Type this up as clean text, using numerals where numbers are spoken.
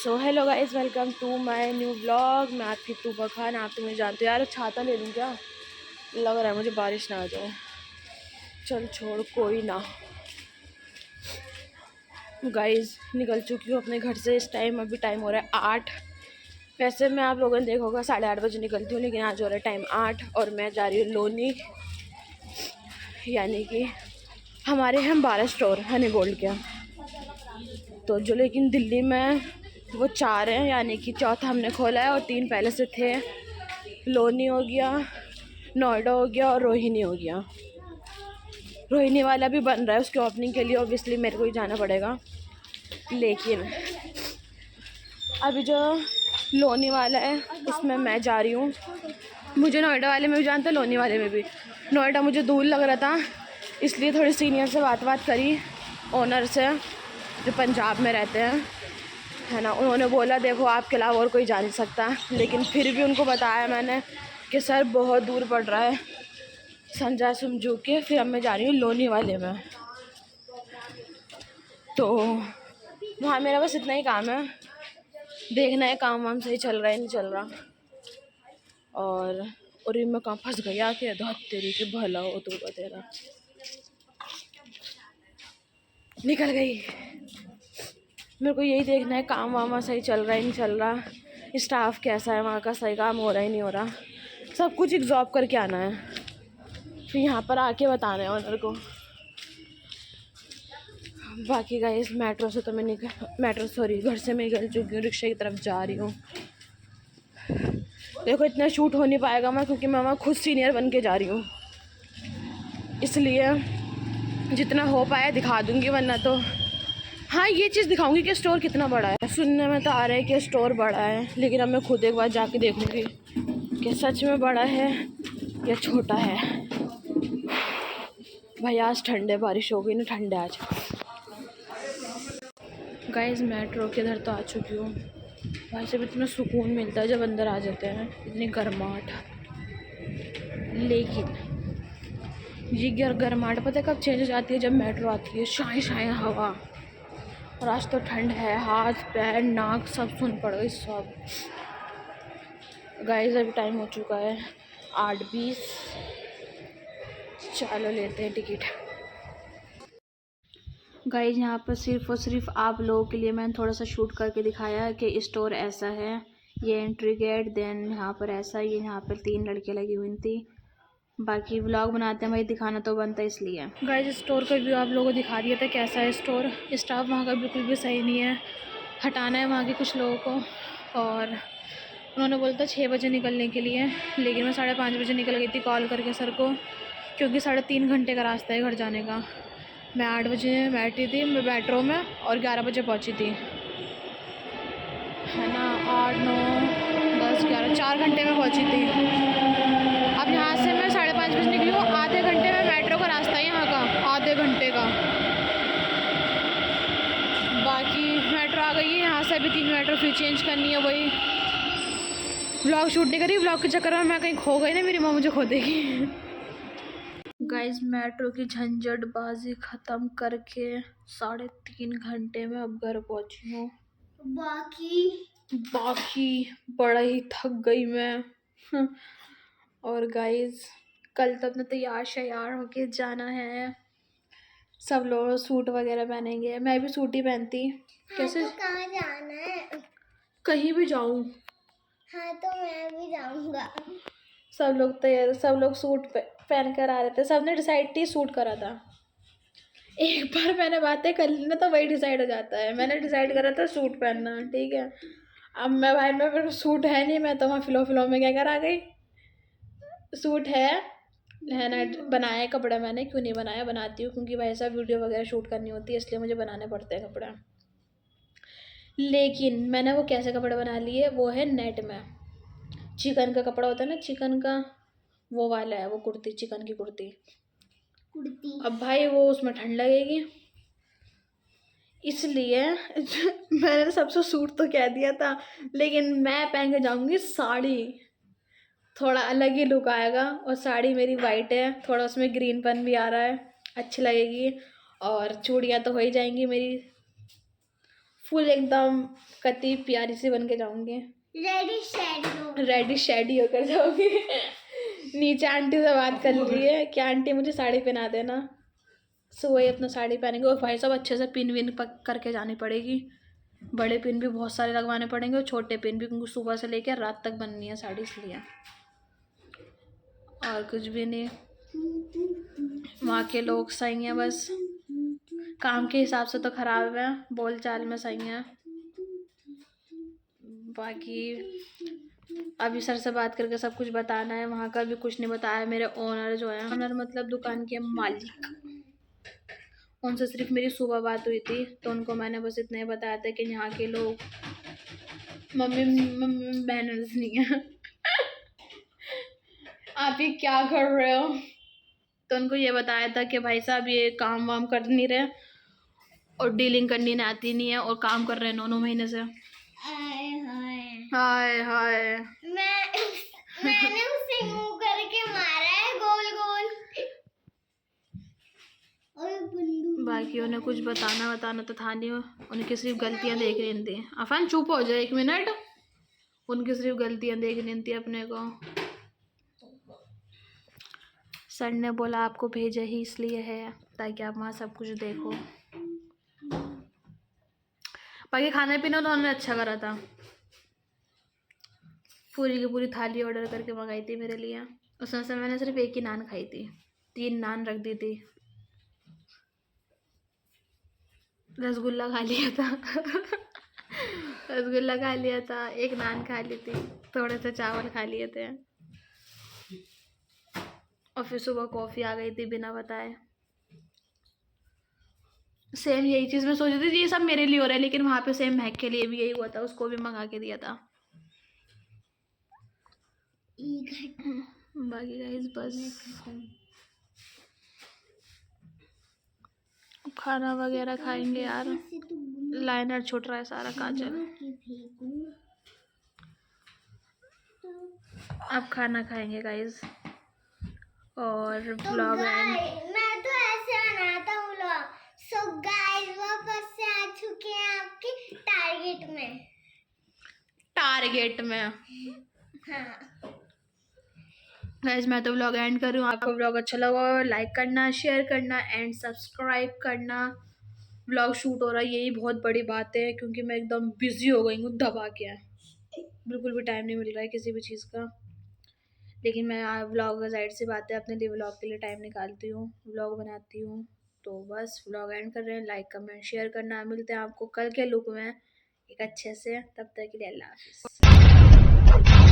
So hello guys, welcome to my new blog. मैं आपकी तूबा खान। आप तो मुझे जानते हो यार। छाता ले लूँ क्या? लग रहा है मुझे बारिश ना आ जाए। चल छोड़, कोई ना। गाइस निकल चुकी हूँ अपने घर से। इस टाइम अभी टाइम हो रहा है 8। वैसे मैं आप लोगों ने देखा होगा 8:30 बजे निकलती हूँ, लेकिन आज हो रहा है टाइम 8 और मैं जा रही हूँ लोनी। यानी कि हमारे यहाँ 12 स्टोर हनी गोल्ड के। तो जो लेकिन दिल्ली में वो 4 हैं, यानी कि चौथा हमने खोला है और 3 पहले से थे। लोनी हो गया, नोएडा हो गया और रोहिणी हो गया। रोहिणी वाला भी बन रहा है, उसके ओपनिंग के लिए ऑब्वियसली मेरे को ही जाना पड़ेगा। लेकिन अभी जो लोनी वाला है उसमें मैं जा रही हूँ। मुझे नोएडा वाले में भी जानता है, लोनी वाले में भी। नोएडा मुझे दूर लग रहा था, इसलिए थोड़ी सीनियर से बात करी, ओनर से जो पंजाब में रहते हैं, है ना। उन्होंने बोला देखो आपके अलावा और कोई जा नहीं सकता, लेकिन फिर भी उनको बताया मैंने कि सर बहुत दूर पड़ रहा है, संजय समझू के। फिर अब मैं जा रही हूँ लोनी वाले में। तो वहाँ मेरा बस इतना ही काम है, देखना है काम वाम सही चल रहा है नहीं चल रहा। और मैं कहाँ फंस गई आके, धत तेरी के भला हो तो तेरा। निकल गई। मेरे को यही देखना है काम वाम सही चल रहा है नहीं चल रहा, स्टाफ कैसा है वहाँ का, सही काम हो रहा है नहीं हो रहा, सब कुछ एग्जॉब करके आना है। फिर यहाँ पर आके बताना है ऑनर को। बाकी गाइस मेट्रो से तो मैं घर से मैं निकल चुकी हूँ, रिक्शा की तरफ जा रही हूँ। देखो इतना शूट हो नहीं पाएगा मैं, क्योंकि मैं वहाँ खुद सीनियर बन के जा रही हूँ, इसलिए जितना हो पाया दिखा दूँगी, वरना तो हाँ ये चीज़ दिखाऊंगी कि स्टोर कितना बड़ा है। सुनने में तो आ रहा है कि स्टोर बड़ा है, लेकिन अब मैं खुद एक बार जाके देखूंगी कि सच में बड़ा है या छोटा है। भाई आज ठंडे, बारिश हो गई ना, ठंडे आज। गाइस मेट्रो के इधर तो आ चुकी हूँ। भाई से भी इतना सुकून मिलता है जब अंदर आ जाते हैं, इतनी गर्माहट। लेकिन ये गर्माहट पता है कब चेंज हो जाती है? जब मेट्रो आती है, शाए शाए हवा। और आज तो ठंड है, हाथ पैर नाक सब सुन पड़ गई सब। गाइस अभी टाइम हो चुका है 8:20। चलो लेते हैं टिकट। गाइस यहाँ पर सिर्फ और सिर्फ आप लोगों के लिए मैंने थोड़ा सा शूट करके दिखाया है कि स्टोर ऐसा है। ये एंट्री गेट, देन यहाँ पर ऐसा, ये यहाँ पर 3 लड़कियाँ लगी हुई थी। बाकी व्लॉग बनाते हैं भाई, दिखाना तो बनता है इसलिए। गाइस स्टोर का व्यू आप लोगों को दिखा दिया था कैसा है स्टोर। स्टाफ वहाँ का बिल्कुल भी सही नहीं है, हटाना है वहाँ के कुछ लोगों को। और उन्होंने बोला था 6 बजे निकलने के लिए, लेकिन मैं 5:30 बजे निकल गई थी कॉल करके सर को, क्योंकि 3.5 घंटे का रास्ता है घर जाने का। मैं 8 बजे बैठी थी मेट्रो में और 11 बजे पहुँची थी, है ना। 8, 9, 10, 11, 4 घंटे में पहुँची थी। अब यहाँ से मैं 5:30 बजे निकली हूँ, आधे घंटे में मेट्रो का रास्ता है यहाँ का, आधे घंटे का। बाकी मेट्रो आ गई है, यहाँ से अभी 3 मेट्रो फिर चेंज करनी है। वही व्लॉग शूट नहीं करी, व्लॉग के चक्कर में मैं कहीं खो गई ना, मेरी माँ मुझे खो देगी। गाइस मेट्रो की झंझटबाजी ख़त्म करके 3.5 घंटे में अब घर पहुँची हूँ। बाकी बड़ा ही थक गई मैं। और गाइस कल तो अपने तैयार श्यार होके जाना है। सब लोग सूट वगैरह पहनेंगे, मैं भी सूट ही पहनती। कैसे? तो कहाँ जाना है? कहीं भी जाऊँ। हाँ तो मैं भी जाऊँगा। सब लोग तैयार, सब लोग सूट पहन कर आ रहे थे। सबने डिसाइड ही सूट करा था। एक बार मैंने बातें कर ली ना तो वही डिसाइड हो जाता है। मैंने डिसाइड करा था सूट पहनना, ठीक है। अब मैं भाई मैं फिर सूट है नहीं, मैं तो वहाँ फिलो में क्या कर आ गई। सूट है ना, बनाया कपड़ा मैंने, क्यों नहीं बनाया, बनाती हूँ, क्योंकि भाई साहब वीडियो वगैरह शूट करनी होती है, इसलिए मुझे बनाने पड़ते हैं कपड़ा। लेकिन मैंने वो कैसे कपड़े बना लिए, वो है नेट में, चिकन का कपड़ा होता है ना, चिकन का वो वाला है, वो कुर्ती, चिकन की कुर्ती। अब भाई वो उसमें ठंड लगेगी, इसलिए मैंने सबसे सूट तो कह दिया था, लेकिन मैं पहन के जाऊंगी साड़ी, थोड़ा अलग ही लुक आएगा। और साड़ी मेरी वाइट है, थोड़ा उसमें ग्रीनपन भी आ रहा है, अच्छी लगेगी। और चूड़ियाँ तो हो ही जाएंगी मेरी फुल एकदम कति प्यारी सी बन के जाऊंगी, रेडी शेडी होकर जाऊंगी। नीचे आंटी से बात कर रही है कि आंटी मुझे साड़ी पहना देना। सुबह ही अपना साड़ी पहनेंगे और भाई साहब अच्छे से पिन विन करके जानी पड़ेगी। बड़े पिन भी बहुत सारे लगवाने पड़ेंगे और छोटे पिन भी, क्योंकि सुबह से लेकर रात तक बननी है साड़ी, इसलिए। और कुछ भी नहीं, वहाँ के लोग सही हैं, बस काम के हिसाब से तो खराब है, बोल चाल में सही है। बाकी अभी सर से बात करके सब कुछ बताना है। वहाँ का भी कुछ नहीं बताया। मेरे ओनर जो है, ओनर मतलब दुकान के मालिक, उनसे सिर्फ मेरी सुबह बात हुई थी, तो उनको मैंने बस इतना ही बताया था कि यहाँ के लोग मम्मी मैनर्स नहीं है। आप ये क्या कर रहे हो? तो उनको ये बताया था कि भाई साहब ये काम वाम कर नहीं रहे और डीलिंग करनी आती नहीं है और काम कर रहे हैं 9 महीने से। हाय हाय मैंने उसे मुंह करके मारा है गोल गोल। बाकी उन्हें कुछ बताना तो था नहीं, उनकी सिर्फ गलतियां देख रही थी। अफान चुप हो जाए 1 मिनट, उनकी सिर्फ गलतियां देख रही थी अपने को। सर ने बोला आपको भेजा ही इसलिए है ताकि आप वहाँ सब कुछ देखो। बाकी खाना पीना तो उन्होंने अच्छा करा था, पूरी की पूरी थाली ऑर्डर करके मंगाई थी मेरे लिए। उसमें से मैंने सिर्फ 1 ही नान खाई थी, 3 नान रख दी थी। रसगुल्ला खा लिया था। रसगुल्ला खा लिया था, 1 नान खा ली थी, थोड़े से चावल खा लिए थे, और फिर सुबह कॉफ़ी आ गई थी बिना बताए। सेम यही चीज़ मैं सोच रही थी ये सब मेरे लिए हो रहा है, लेकिन वहाँ पे सेम महक के लिए भी यही हुआ था, उसको भी मंगा के दिया था। बाकी गाइस बस खाना वगैरह खाएंगे यार। लाइनर छूट रहा है सारा काजल। अब खाना खाएंगे गाइस और ब्लॉग मैं तो ऐसे बनाता हूँ व्लॉग। सो गाइस वापस से आ चुके हैं आपके टारगेट में। हाँ गाइस मैं तो व्लॉग एंड कर रही हूँ। आपको व्लॉग अच्छा लगा हो लाइक करना, शेयर करना एंड सब्सक्राइब करना। व्लॉग शूट हो रहा है, यही बहुत बड़ी बात है, क्योंकि मैं एकदम बिजी हो गई हूँ दबा के, बिल्कुल भी टाइम नहीं मिल रहा है किसी भी चीज़ का। लेकिन मैं व्लॉग साइड से बात है, अपने लिए व्लॉग के लिए टाइम निकालती हूँ, व्लॉग बनाती हूँ। तो बस व्लॉग एंड कर रहे हैं। लाइक कमेंट शेयर करना। मिलते हैं आपको कल के लुक में एक अच्छे से, तब तक के लिए अल्लाह हाफिज़।